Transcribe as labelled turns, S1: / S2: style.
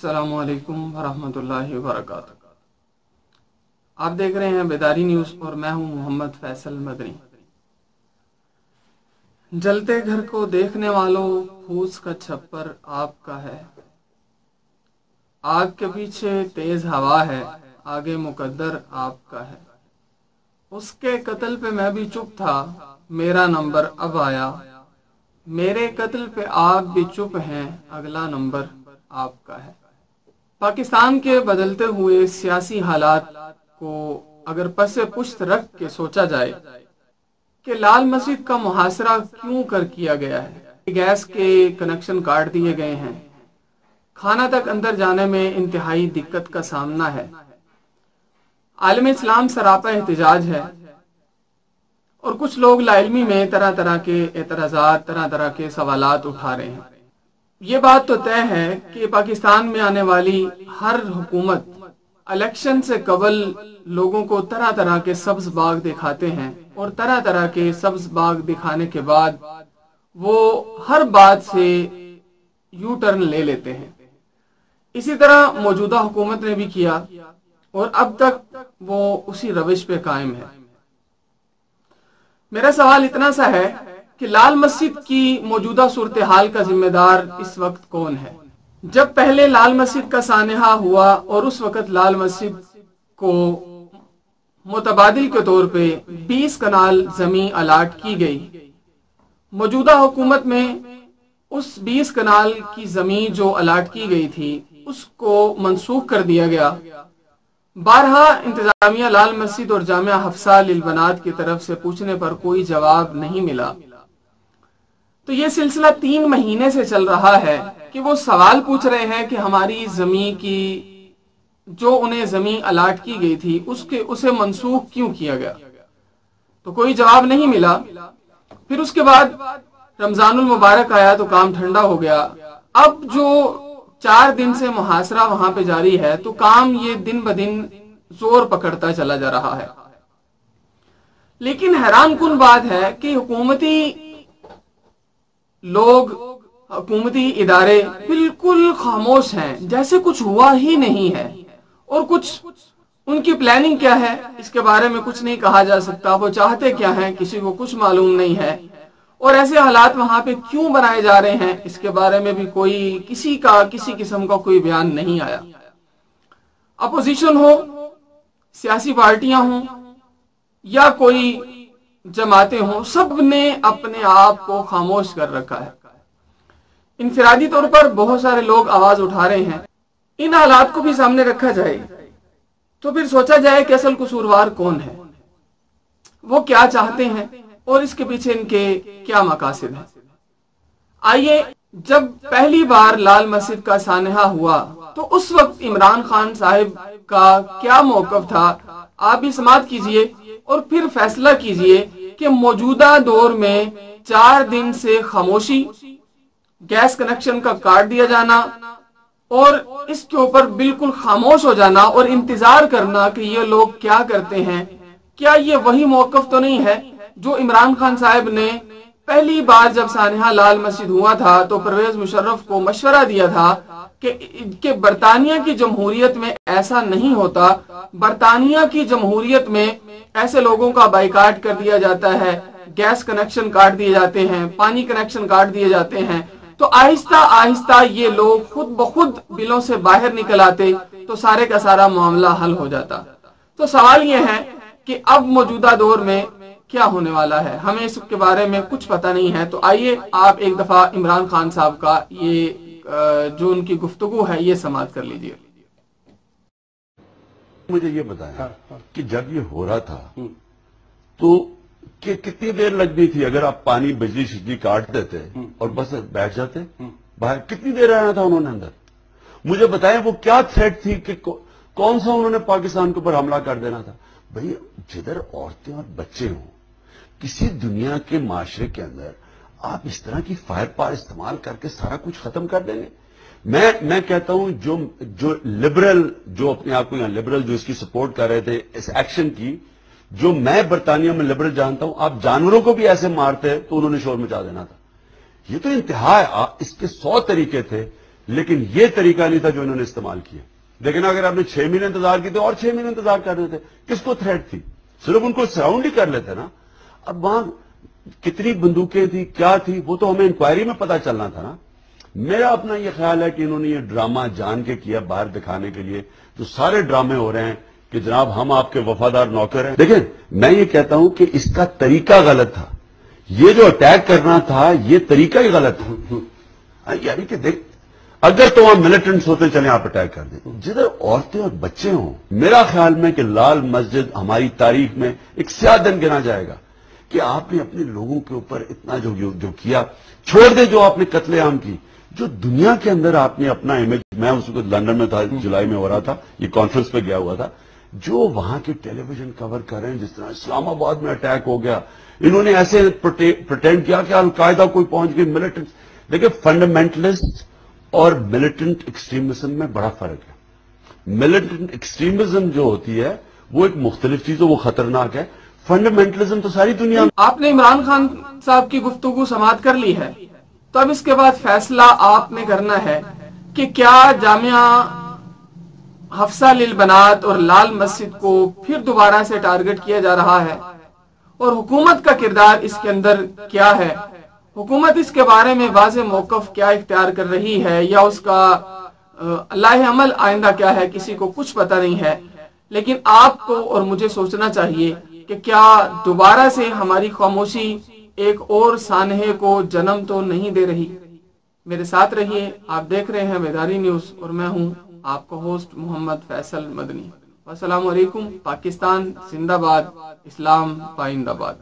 S1: अस्सलामु अलैकुम वरहमतुल्लाहि वबरकातुहू। आप देख रहे हैं बेदारी न्यूज़ और मैं हूं मोहम्मद फैसल मदनी। जलते घर को देखने वालों, फूस का छप्पर आपका है। आग के पीछे तेज हवा है, आगे मुकद्दर आपका है। उसके कत्ल पे मैं भी चुप था, मेरा नंबर अब आया। मेरे कत्ल पे आप भी चुप हैं, अगला नंबर आपका है। पाकिस्तान के बदलते हुए सियासी हालात को अगर पसे पुश्त रख के सोचा जाए कि लाल मस्जिद का मुहासरा क्यों कर किया गया है, गैस के कनेक्शन काट दिए गए हैं, खाना तक अंदर जाने में इंतहाई दिक्कत का सामना है, आलम इस्लाम सरापा एहतिजाज है और कुछ लोग लाइल्मी में तरह तरह के एतराजात, तरह तरह के सवालात उठा रहे हैं। ये बात तो तय है कि पाकिस्तान में आने वाली हर हुकूमत इलेक्शन से कबल लोगों को तरह तरह के सब्ज बाग दिखाते हैं और तरह तरह के सब्ज बाग दिखाने के बाद वो हर बात से यू टर्न ले लेते हैं। इसी तरह मौजूदा हुकूमत ने भी किया और अब तक वो उसी रविश पे कायम है। मेरा सवाल इतना सा है कि लाल मस्जिद की मौजूदा सूरत हाल का जिम्मेदार इस वक्त कौन है? जब पहले लाल मस्जिद का सानहा हुआ और उस वक्त लाल मस्जिद को मुतबादिल के तौर पे 20 कनाल जमीन अलाट की गई। मौजूदा हुकूमत में उस 20 कनाल की जमीन जो अलाट की गई थी उसको मनसूख कर दिया गया। बारहा इंतजामिया लाल मस्जिद और जामिया हफ्सा लिल बनात की तरफ से पूछने पर कोई जवाब नहीं मिला। तो ये सिलसिला 3 महीने से चल रहा है कि वो सवाल पूछ रहे हैं कि हमारी जमीन की जो उन्हें जमीन अलाट की गई थी उसे मनसूख क्यों किया गया, तो कोई जवाब नहीं मिला। फिर उसके बाद रमजानुल मुबारक आया तो काम ठंडा हो गया। अब जो 4 दिन से मुहासरा वहां पे जारी है तो काम ये दिन ब दिन जोर पकड़ता चला जा रहा है। लेकिन हैरान कुन बात है कि हुकूमती लोग, हुकूमती इदारे बिल्कुल खामोश हैं, जैसे कुछ हुआ ही नहीं है। और कुछ उनकी प्लानिंग क्या है इसके बारे में कुछ नहीं कहा जा सकता। वो चाहते क्या हैं किसी को कुछ मालूम नहीं है। और ऐसे हालात वहां पे क्यों बनाए जा रहे हैं इसके बारे में भी किसी किस्म का कोई बयान नहीं आया। अपोजिशन हो, सियासी पार्टियां हों या कोई जमातें हों, सब ने अपने आप को खामोश कर रखा है। इनफिरादी तौर पर बहुत सारे लोग आवाज उठा रहे हैं। इन हालात को भी सामने रखा जाए तो फिर सोचा जाए कि असल कसूरवार कौन है, वो क्या चाहते हैं और इसके पीछे इनके क्या मकासद हैं। आइए, जब पहली बार लाल मस्जिद का सानहा हुआ तो उस वक्त इमरान खान साहिब का क्या मौकफ था, आप भी समाअत कीजिए और फिर फैसला कीजिए कि मौजूदा दौर में 4 दिन से खामोशी, गैस कनेक्शन का काट दिया जाना और इसके ऊपर बिल्कुल खामोश हो जाना और इंतजार करना कि ये लोग क्या करते हैं, क्या ये वही मौकफ तो नहीं है जो इमरान खान साहब ने पहली बार जब सानहा लाल मस्जिद हुआ था तो परवेज मुशर्रफ को मशवरा दिया था कि बरतानिया की जमहूरियत में ऐसा नहीं होता, बरतानिया की जमहूरियत में ऐसे लोगों का बाइकाट कर दिया जाता है, गैस कनेक्शन काट दिए जाते हैं, पानी कनेक्शन काट दिए जाते हैं। तो आहिस्ता आहिस्ता ये लोग खुद ब खुद बिलों से बाहर निकल आते तो सारे का सारा मामला हल हो जाता। तो सवाल ये है कि अब मौजूदा दौर में क्या होने वाला है, हमें इसके बारे में कुछ पता नहीं है। तो आइए आप एक दफा इमरान खान साहब का ये जो उनकी गुफ्तगू है ये समाअत कर लीजिए।
S2: मुझे ये बताया कि जब ये हो रहा था तो कितनी देर लगती थी अगर आप पानी बिजली शिजली काट देते और बस बैठ जाते बाहर, कितनी देर रहना था उन्होंने अंदर? मुझे बताएं वो क्या थ्रेट थी कि कौन सा उन्होंने पाकिस्तान के ऊपर हमला कर देना था? भाई, जिधर औरतें और बच्चे हों, किसी दुनिया के माशरे के अंदर आप इस तरह की फायर पावर इस्तेमाल करके सारा कुछ खत्म कर देंगे? मैं कहता हूं जो लिबरल, जो अपने आप को यहां लिबरल जो इसकी सपोर्ट कर रहे थे इस एक्शन की, जो मैं बरतानिया में लिबरल जानता हूं, आप जानवरों को भी ऐसे मारते तो उन्होंने शोर मचा देना था। ये तो इंतहा है। इसके 100 तरीके थे। لیکن یہ طریقہ نہیں تھا جو انہوں نے استعمال کیا. لیکن اگر آپ نے 6 مہینے انتظار کی تو اور 6 مہینے انتظار کر رہے تھے. کس کو تھریٹ تھی؟ صرف ان کو سراؤنڈ ہی کر لیتے نا. اب وہاں کتنی بندوقیں تھی، کیا تھی، وہ تو ہمیں انکوائری میں پتا چلنا تھا نا. میرا اپنا یہ خیال ہے کہ انہوں نے یہ ڈرامہ جان کے کیا باہر دکھانے کے لیے. تو سارے ڈرامے ہو رہے ہیں کہ جناب ہم آپ کے وفادار نوکر ہیں. دیکھیں میں یہ کہتا ہوں کہ اس کا طریقہ غلط تھا. یہ جو اٹیک کرنا تھا یہ طریقہ ہی غلط تھا. یعنی کہ دیکھ اگر تو وہاں ملیٹنٹس ہوتے چلیں آپ اٹیک کر دیں. جدھر عورتیں اور بچے ہوں، میرا خیال میں کہ لال مسجد ہماری تاریخ میں ایک سیاہ دن گنا جائے گا کہ آپ نے اپنے لوگوں کے اوپر اتنا جو کیا. چھوڑ دیں جو آپ نے قتل عام کی، جو دنیا کے اندر آپ نے اپنا امیج، میں اس وقت لندن میں تھا، جولائی میں ہو رہا تھا، یہ کانفرنس پہ گیا ہوا تھا، جو وہاں کے ٹیلی ویژن کور کر رہے ہیں جس طرح اسلام آباد میں اٹیک ہو گیا. انہوں نے ایسے پرٹینڈ کیا کہ القاعدہ کوئی پہنچ گئی، ملیٹنٹ. دیکھیں فنڈامنٹلسٹ اور ملیٹنٹ ایکسٹریمزم میں بڑا فرق ہے. ملیٹنٹ ایکسٹریمزم جو ہوتی ہے وہ ایک مختلف چیز ہے، وہ خطرناک ہے. فنڈامنٹلزم تو ساری دنیا.
S1: آپ نے عمران خان صاحب کی گفتگو سماعت کر لی ہے، تو اب اس کے بعد فیصلہ آپ نے کرنا ہے کہ کیا جامعہ حفصہ للبنات اور لال مسجد کو پھر دوبارہ سے ٹارگٹ کیا جا رہا ہے، اور حکومت کا کردار اس کے اندر کیا ہے. حکومت اس کے بارے میں واضح موقف کیا اختیار کر رہی ہے، یا اس کا اللہ عمل آئندہ کیا ہے، کسی کو کچھ پتہ نہیں ہے. لیکن آپ کو اور مجھے سوچنا چاہیے کہ کیا دوبارہ سے ہماری خاموشی ایک اور سانحے کو جنم تو نہیں دے رہی. میرے ساتھ رہیے، آپ دیکھ رہے ہیں بیداری نیوز، اور میں ہوں آپ کا ہوسٹ محمد فیصل مدنی. السلام علیکم. پاکستان زندہ باد، اسلام پائندہ باد.